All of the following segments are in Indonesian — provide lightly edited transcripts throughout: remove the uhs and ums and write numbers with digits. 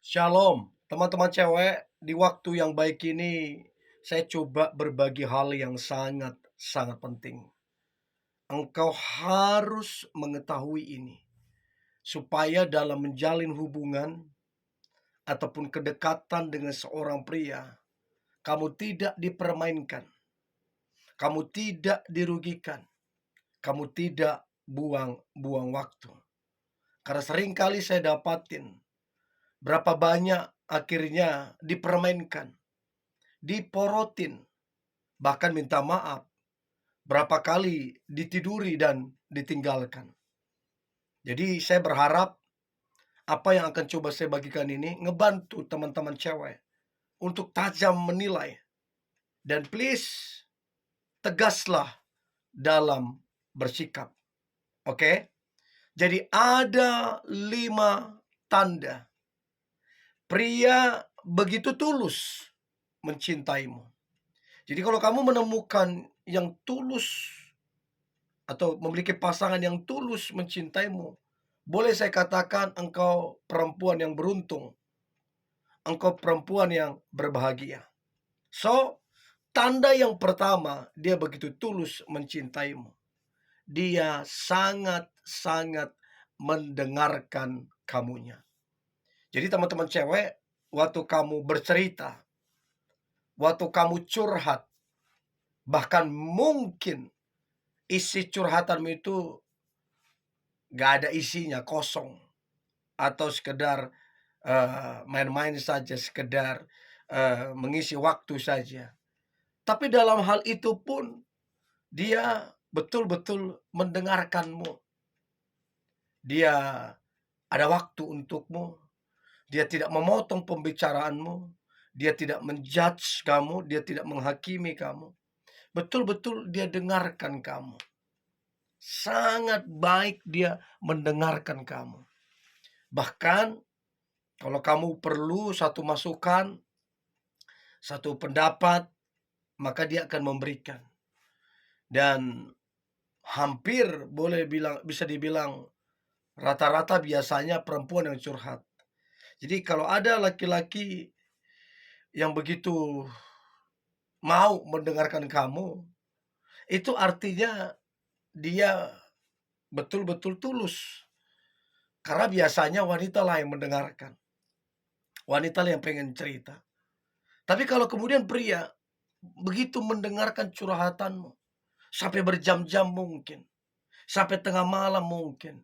Shalom, teman-teman cewek. Di waktu yang baik ini, saya coba berbagi hal yang sangat-sangat penting. Engkau harus mengetahui ini, supaya dalam menjalin hubungan ataupun kedekatan dengan seorang pria, kamu tidak dipermainkan, kamu tidak dirugikan, kamu tidak buang-buang waktu. Karena seringkali saya dapatin, berapa banyak akhirnya dipermainkan, diporotin, bahkan minta maaf, berapa kali ditiduri dan ditinggalkan. Jadi saya berharap apa yang akan coba saya bagikan ini ngebantu teman-teman cewek untuk tajam menilai, dan please tegaslah dalam bersikap. Oke? Jadi ada 5 tanda pria begitu tulus mencintaimu. Jadi kalau kamu menemukan yang tulus atau memiliki pasangan yang tulus mencintaimu, boleh saya katakan engkau perempuan yang beruntung, engkau perempuan yang berbahagia. So, tanda yang pertama, dia begitu tulus mencintaimu. Dia sangat-sangat mendengarkan kamunya. Jadi teman-teman cewek, waktu kamu bercerita, waktu kamu curhat, bahkan mungkin isi curhatanmu itu gak ada isinya, kosong, atau sekedar main-main saja, sekedar mengisi waktu saja. Tapi dalam hal itu pun dia betul-betul mendengarkanmu. Dia ada waktu untukmu. Dia tidak memotong pembicaraanmu. Dia tidak menjudge kamu, dia tidak menghakimi kamu. Betul-betul dia dengarkan kamu. Sangat baik dia mendengarkan kamu. Bahkan kalau kamu perlu satu masukan, satu pendapat, maka dia akan memberikan. Dan hampir bisa dibilang rata-rata biasanya perempuan yang curhat. Jadi kalau ada laki-laki yang begitu mau mendengarkan kamu, itu artinya dia betul-betul tulus. Karena biasanya wanita lah yang mendengarkan. Wanita lah yang pengen cerita. Tapi kalau kemudian pria begitu mendengarkan curhatanmu, sampai berjam-jam mungkin, sampai tengah malam mungkin,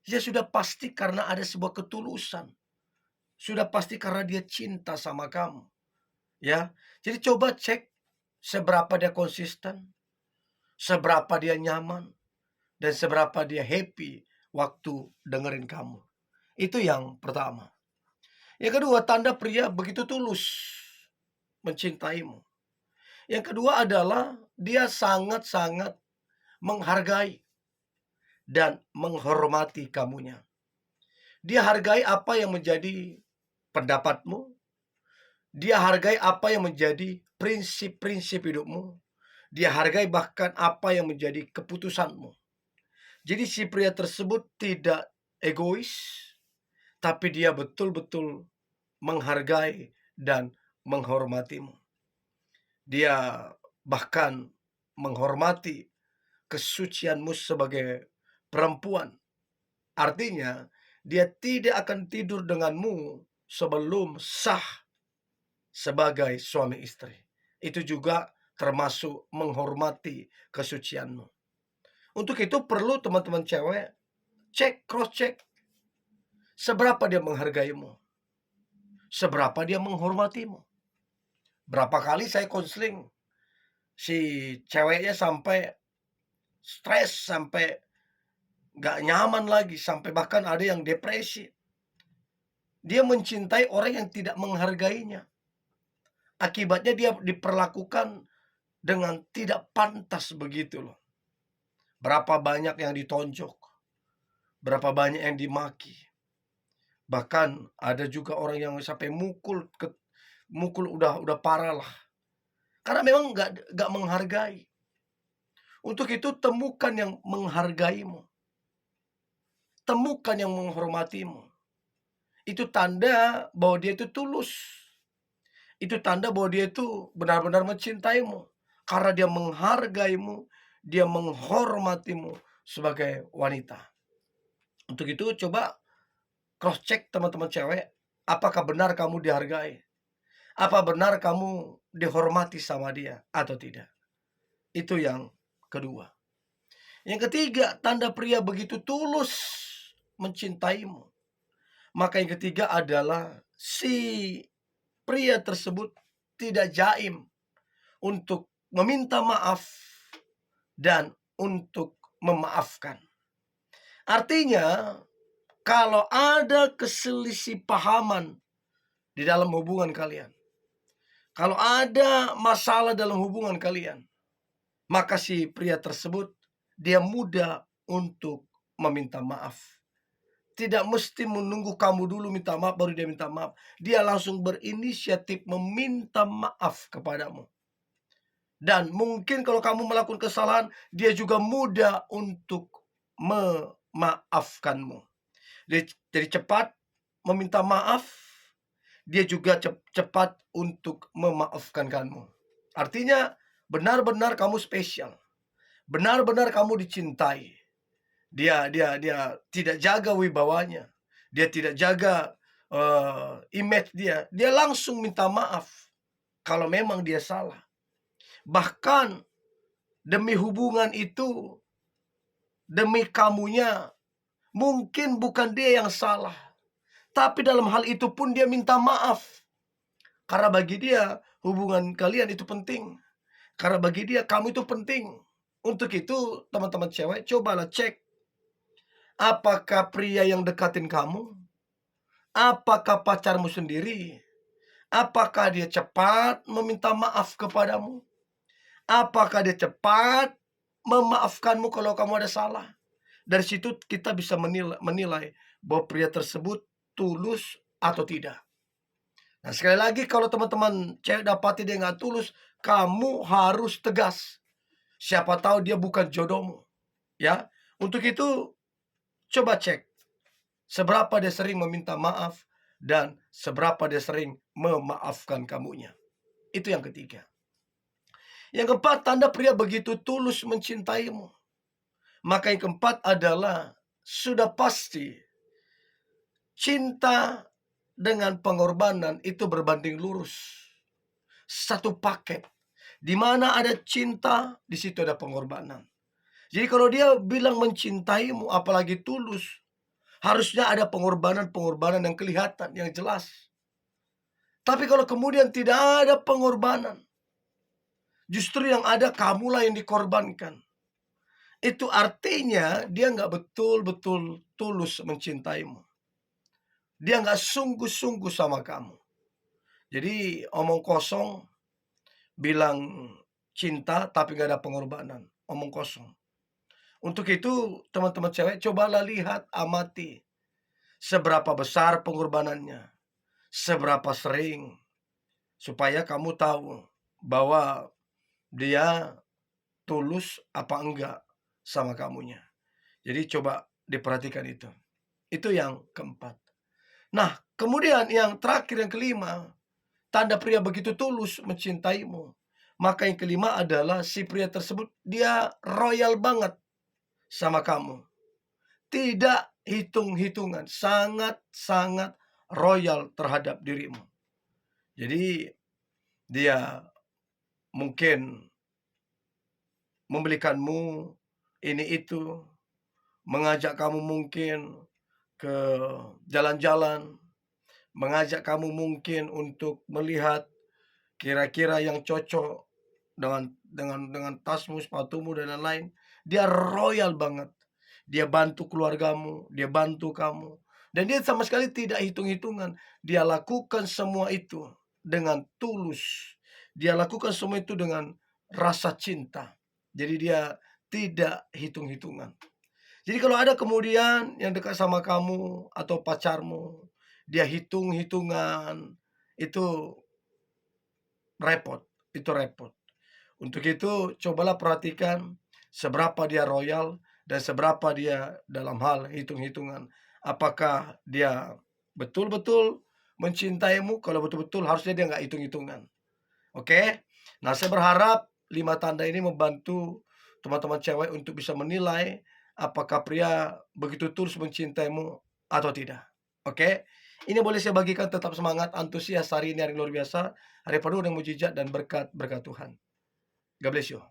ya sudah pasti karena ada sebuah ketulusan. Sudah pasti karena dia cinta sama kamu. Ya. Jadi coba cek seberapa dia konsisten, seberapa dia nyaman, dan seberapa dia happy waktu dengerin kamu. Itu yang pertama. Yang kedua, tanda pria begitu tulus mencintaimu. Yang kedua adalah dia sangat-sangat menghargai dan menghormati kamunya. Dia hargai apa yang menjadi pendapatmu. Dia hargai apa yang menjadi prinsip-prinsip hidupmu. Dia hargai bahkan apa yang menjadi keputusanmu. Jadi si pria tersebut tidak egois, tapi dia betul-betul menghargai dan menghormatimu. Dia bahkan menghormati kesucianmu sebagai perempuan. Artinya, dia tidak akan tidur denganmu sebelum sah sebagai suami istri. Itu juga termasuk menghormati kesucianmu. Untuk itu perlu teman-teman cewek cross check seberapa dia menghargaimu, seberapa dia menghormatimu. Berapa kali saya konseling si ceweknya sampai stres, sampai gak nyaman lagi, sampai bahkan ada yang depresi. Dia mencintai orang yang tidak menghargainya. Akibatnya dia diperlakukan dengan tidak pantas begitu loh. Berapa banyak yang ditonjok, berapa banyak yang dimaki. Bahkan ada juga orang yang sampai mukul udah parah lah. Karena memang gak menghargai. Untuk itu temukan yang menghargaimu. Temukan yang menghormatimu. itu tanda bahwa dia itu tulus. Itu tanda bahwa dia itu benar-benar mencintaimu, karena dia menghargaimu, dia menghormatimu sebagai wanita. Untuk itu coba cross check teman-teman cewek, apakah benar kamu dihargai? Apa benar kamu dihormati sama dia atau tidak? Itu yang kedua. Yang ketiga, tanda pria begitu tulus mencintaimu. Maka yang ketiga adalah si pria tersebut tidak jaim untuk meminta maaf dan untuk memaafkan. Artinya, kalau ada keselisih pahaman di dalam hubungan kalian, kalau ada masalah dalam hubungan kalian, maka si pria tersebut dia mudah untuk meminta maaf. Tidak mesti menunggu kamu dulu minta maaf baru dia minta maaf. Dia langsung berinisiatif meminta maaf kepadamu. Dan mungkin kalau kamu melakukan kesalahan, dia juga mudah untuk memaafkanmu. Jadi cepat meminta maaf, dia juga cepat untuk memaafkan kamu. Artinya benar-benar kamu spesial. Benar-benar kamu dicintai. Dia tidak jaga wibawanya. Dia tidak jaga image dia. Dia langsung minta maaf kalau memang dia salah. Bahkan demi hubungan itu, demi kamunya, mungkin bukan dia yang salah. Tapi dalam hal itu pun dia minta maaf. Karena bagi dia hubungan kalian itu penting. Karena bagi dia kamu itu penting. Untuk itu teman-teman cewek, cobalah cek. Apakah pria yang dekatin kamu? Apakah pacarmu sendiri? Apakah dia cepat meminta maaf kepadamu? Apakah dia cepat memaafkanmu kalau kamu ada salah? Dari situ kita bisa menilai bahwa pria tersebut tulus atau tidak. Nah, sekali lagi kalau teman-teman cewek dapati dia nggak tulus, kamu harus tegas. Siapa tahu dia bukan jodohmu. Ya, untuk itu coba cek seberapa dia sering meminta maaf dan seberapa dia sering memaafkan kamunya. Itu yang ketiga. Yang keempat, tanda pria begitu tulus mencintaimu. Maka yang keempat adalah sudah pasti cinta dengan pengorbanan itu berbanding lurus. Satu paket. Di mana ada cinta, di situ ada pengorbanan. Jadi kalau dia bilang mencintaimu, apalagi tulus, harusnya ada pengorbanan-pengorbanan yang kelihatan, yang jelas. Tapi kalau kemudian tidak ada pengorbanan, justru yang ada kamulah yang dikorbankan. Itu artinya dia nggak betul-betul tulus mencintaimu. Dia nggak sungguh-sungguh sama kamu. Jadi omong kosong, bilang cinta tapi nggak ada pengorbanan. Omong kosong. Untuk itu teman-teman cewek, cobalah lihat, amati. Seberapa besar pengorbanannya. Seberapa sering. Supaya kamu tahu bahwa dia tulus apa enggak sama kamunya. Jadi coba diperhatikan itu. Itu yang keempat. Nah, kemudian yang terakhir, yang kelima, tanda pria begitu tulus mencintaimu. Maka yang kelima adalah si pria tersebut dia royal banget sama kamu. Tidak hitung-hitungan, sangat-sangat royal terhadap dirimu. Jadi dia mungkin membelikanmu ini itu, mengajak kamu mungkin ke jalan-jalan, mengajak kamu mungkin untuk melihat kira-kira yang cocok dengan tasmu, sepatumu dan lain-lain. Dia royal banget. Dia bantu keluargamu, dia bantu kamu. Dan dia sama sekali tidak hitung-hitungan. Dia lakukan semua itu dengan tulus. Dia lakukan semua itu dengan rasa cinta. Jadi dia tidak hitung-hitungan. Jadi kalau ada kemudian yang dekat sama kamu atau pacarmu, dia hitung-hitungan, itu repot, itu repot. Untuk itu cobalah perhatikan seberapa dia royal dan seberapa dia dalam hal hitung-hitungan. Apakah dia betul-betul mencintaimu, kalau betul-betul harusnya dia nggak hitung-hitungan. Oke? Nah, saya berharap 5 tanda ini membantu teman-teman cewek untuk bisa menilai apakah pria begitu tulus mencintaimu atau tidak. Oke? Ini boleh saya bagikan, tetap semangat, antusias, hari ini hari luar biasa, hari penuh dengan mujizat dan berkat-berkat Tuhan. God bless you.